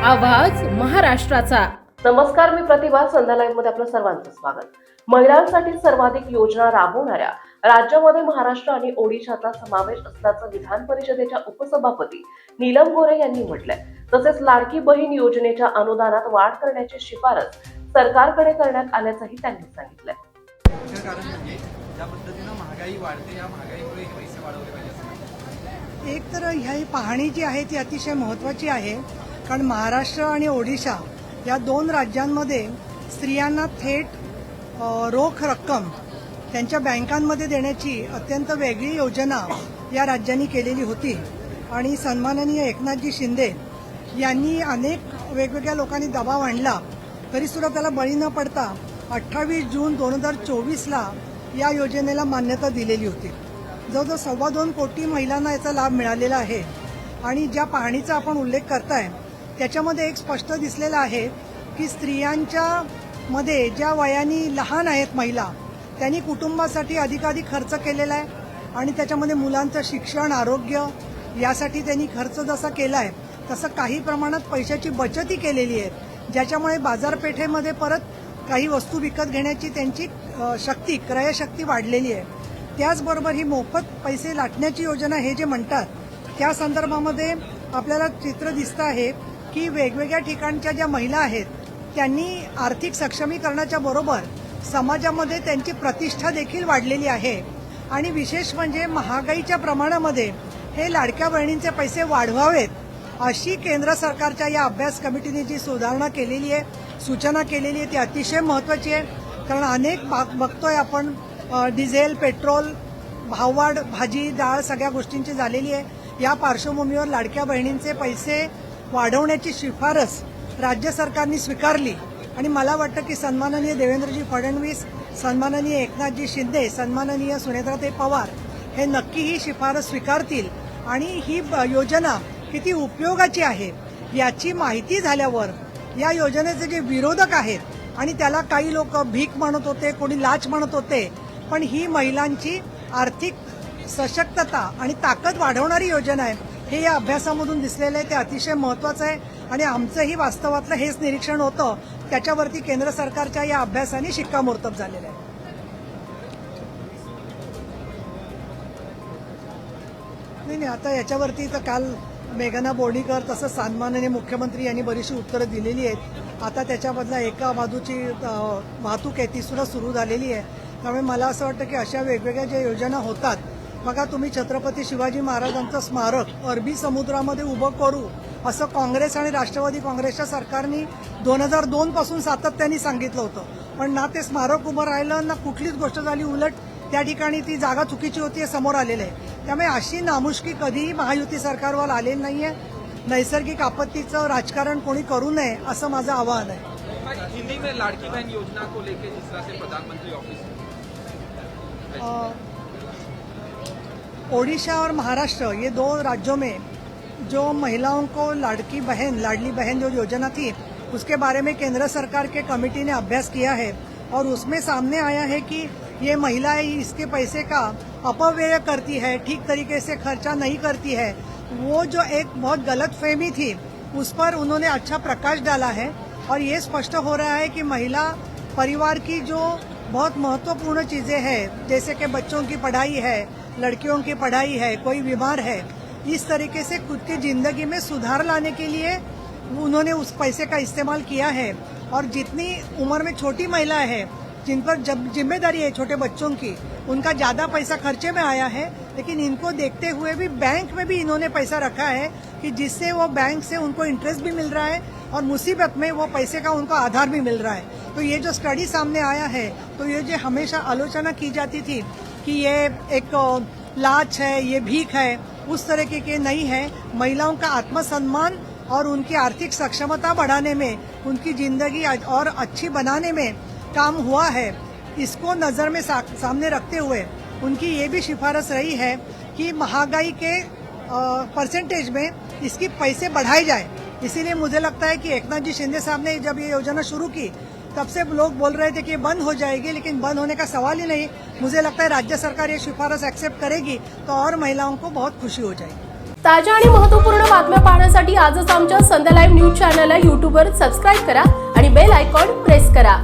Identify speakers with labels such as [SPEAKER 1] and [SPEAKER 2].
[SPEAKER 1] आवाज महाराष्ट्राचा।
[SPEAKER 2] नमस्कार, मी प्रतिभा। संध्या लाईव्ह मध्ये आपलं सर्वांचं स्वागत। महिलांसाठी सर्वाधिक योजना राबवणाऱ्या राज्यामध्ये महाराष्ट्र आणि ओडिशाचा समावेश असल्याचं विधान परिषदेच्या उपसभापती नीलम गोरे यांनी म्हटलंय। तसेच लाडकी बहीण योजनेच्या अनुदानात वाढ करण्याची शिफारस सरकारकडे करण्यात आल्याचंही त्यांनी सांगितलंय।
[SPEAKER 3] कारण म्हणजे ज्या पद्धतीनं महागाई वाढते, या महागाईमुळे हे पैसे वाढवले पाहिजे।
[SPEAKER 4] एक तर ही पाहणी जी आहे ती अतिशय महत्त्वाची आहे, कारण महाराष्ट्र आणि ओडिशा या दोन राज्यांमध्ये स्त्रियांना थेट रोख रक्कम त्यांच्या बँकांमध्ये देण्याची अत्यंत वेगळी योजना या राज्यांनी केलेली होती। आणि सन्माननीय एकनाथजी शिंदे यांनी अनेक वेगवेगळ्या लोकांनी दबाव आणला, तरीसुद्धा त्याला बळी न पडता 28 जून 2024ला या योजनेला मान्यता दिलेली होती। जवळजवळ 2.25 कोटी महिलांना याचा लाभ मिळालेला आहे। आणि ज्या पाहणीचा आपण उल्लेख करताय त्याच्यामध्ये एक स्पष्ट दिसलेलं आहे की स्त्रियांच्या मध्ये ज्या वयाने लहान आहेत महिला, त्यांनी कुटुंबासाठी अधिकाधिक खर्च केलेला आहे। आणि त्याच्यामध्ये मुलांचं शिक्षण, आरोग्य यासाठी त्यांनी खर्च जसा केला आहे तसं काही प्रमाणात पैशाची बचतही केलेली आहे, ज्याच्यामुळे बाजारपेठेमध्ये परत काही वस्तू विकत घेण्याची त्यांची शक्ती, क्रयशक्ती वाढलेली आहे। त्याचबरोबर ही मोफत पैसे लाटण्याची योजना हे जे म्हणतात त्या संदर्भामध्ये आपल्याला चित्र दिसतं आहे की वेगवेगळ्या ठिकाणच्या ज्या महिला आहेत त्यांनी आर्थिक सक्षमीकरणाच्या बरोबर समाजामध्ये त्यांची प्रतिष्ठा देखील वाढलेली आहे। आणि विशेष म्हणजे महागाईच्या प्रमाणामध्ये हे लाडक्या बहिणींचे पैसे वाढवावेत अशी केंद्र सरकारच्या या अभ्यास कमिटीने जी सुधारणा केलेली आहे, सूचना केलेली आहे, ती अतिशय महत्त्वाची आहे। कारण अनेक बघतोय आपण डिझेल, पेट्रोल भाववाढ, भाजी, डाळ सगळ्या गोष्टींची झालेली आहे। या पार्श्वभूमीवर लाडक्या बहिणींचे पैसे वाढवण्याची शिफारस राज्य सरकारने स्वीकारली। आणि मला वाटतं की सन्माननीय देवेंद्रजी फडणवीस, सन्माननीय एकनाथजी शिंदे, सन्माननीय सुनेत्राताई पवार हे नक्की ही शिफारस स्वीकारतील। आणि ही योजना किती उपयोगाची आहे याची माहिती झाल्यावर या योजनेचे जे विरोधक आहेत आणि त्याला काही लोक भीक म्हणत होते, कोणी लाच म्हणत होते, पण ही महिलांची आर्थिक सशक्तता आणि ताकद वाढवणारी योजना आहे हे या अभ्यासामधून दिसलेलं आहे। ते अतिशय महत्त्वाचं आहे आणि आमचंही वास्तवातलं हेच निरीक्षण होतं, त्याच्यावरती केंद्र सरकारच्या या अभ्यासाने शिक्कामोर्तब झालेलं आहे। नाही, आता याच्यावरती तर काल मेघना बोर्डीकर तसंच सन्माननीय मुख्यमंत्री यांनी बरीचशी उत्तरं दिलेली आहेत। आता त्याच्याबदला एका बाजूची वाहतूक आहे ती सुद्धा सुरू झालेली आहे। त्यामुळे मला असं वाटतं की अशा वेगवेगळ्या ज्या योजना होतात, बघा तुम्ही छत्रपती शिवाजी महाराजांचं स्मारक अरबी समुद्रामध्ये उभं करू असं काँग्रेस आणि राष्ट्रवादी काँग्रेसच्या सरकारने 2002 पासून सातत्याने सांगितलं होतं, पण ना ते स्मारक उभं राहिलं ना कुठलीच गोष्ट झाली, उलट त्या ठिकाणी ती जागा चुकीची होती हे समोर आलेलं आहे। त्यामुळे अशी नामुष्की कधीही महायुती सरकारवर आलेली नाहीये। नैसर्गिक आपत्तीचं राजकारण कोणी करू नये असं माझं आवाहन आहे।
[SPEAKER 3] हिंदी में लाड़की बहन योजना को लेकर जिस तरह से प्रधानमंत्री ऑफिस
[SPEAKER 4] ओडिशा और महाराष्ट्र ये दो राज्यों में जो महिलाओं को लाडली बहन जो योजना थी उसके बारे में केंद्र सरकार के कमेटी ने अभ्यास किया है और उसमें सामने आया है कि ये महिलाएं इसके पैसे का अपव्यय करती है, ठीक तरीके से खर्चा नहीं करती है। वो जो एक बहुत गलतफहमी थी उस पर उन्होंने अच्छा प्रकाश डाला है और ये स्पष्ट हो रहा है कि महिला परिवार की जो बहुत महत्वपूर्ण चीज़ें हैं, जैसे कि बच्चों की पढ़ाई है, लड़कियों की पढ़ाई है, कोई बीमार है, इस तरीके से खुद की जिंदगी में सुधार लाने के लिए उन्होंने उस पैसे का इस्तेमाल किया है। और जितनी उम्र में छोटी महिलाएं हैं जिन पर जिम्मेदारी है छोटे बच्चों की, उनका ज़्यादा पैसा खर्चे में आया है, लेकिन इनको देखते हुए भी बैंक में भी इन्होंने पैसा रखा है कि जिससे वो बैंक से उनको इंटरेस्ट भी मिल रहा है और मुसीबत में वो पैसे का उनको आधार भी मिल रहा है। तो ये जो स्टडी सामने आया है, तो ये जो हमेशा आलोचना की जाती थी कि ये एक लाच है, ये भीख है, उस तरह के नहीं है। महिलाओं का आत्मसम्मान और उनकी आर्थिक सक्षमता बढ़ाने में, उनकी जिंदगी और अच्छी बनाने में काम हुआ है। इसको नज़र में सामने रखते हुए उनकी ये भी सिफारिश रही है कि महंगाई के परसेंटेज में इसकी पैसे बढ़ाए जाए। इसीलिए मुझे लगता है कि एकनाथ जी शिंदे साहब ने जब ये योजना शुरू की तब से लोग बोल रहे थे कि बंद हो जाएगी, लेकिन बंद होने का सवाल ही नहीं। मुझे लगता है राज्य सरकार ये सिफारिश एक्सेप्ट करेगी तो और महिलाओं को बहुत खुशी हो जाएगी।
[SPEAKER 1] ताज्या आणि महत्त्वपूर्ण बातम्या पाहण्यासाठी आजच आमच्या संध्या लाईव्ह न्यूज चॅनलला यूट्यूबवर सबस्क्राईब करा आणि बेल आयकॉन प्रेस करा.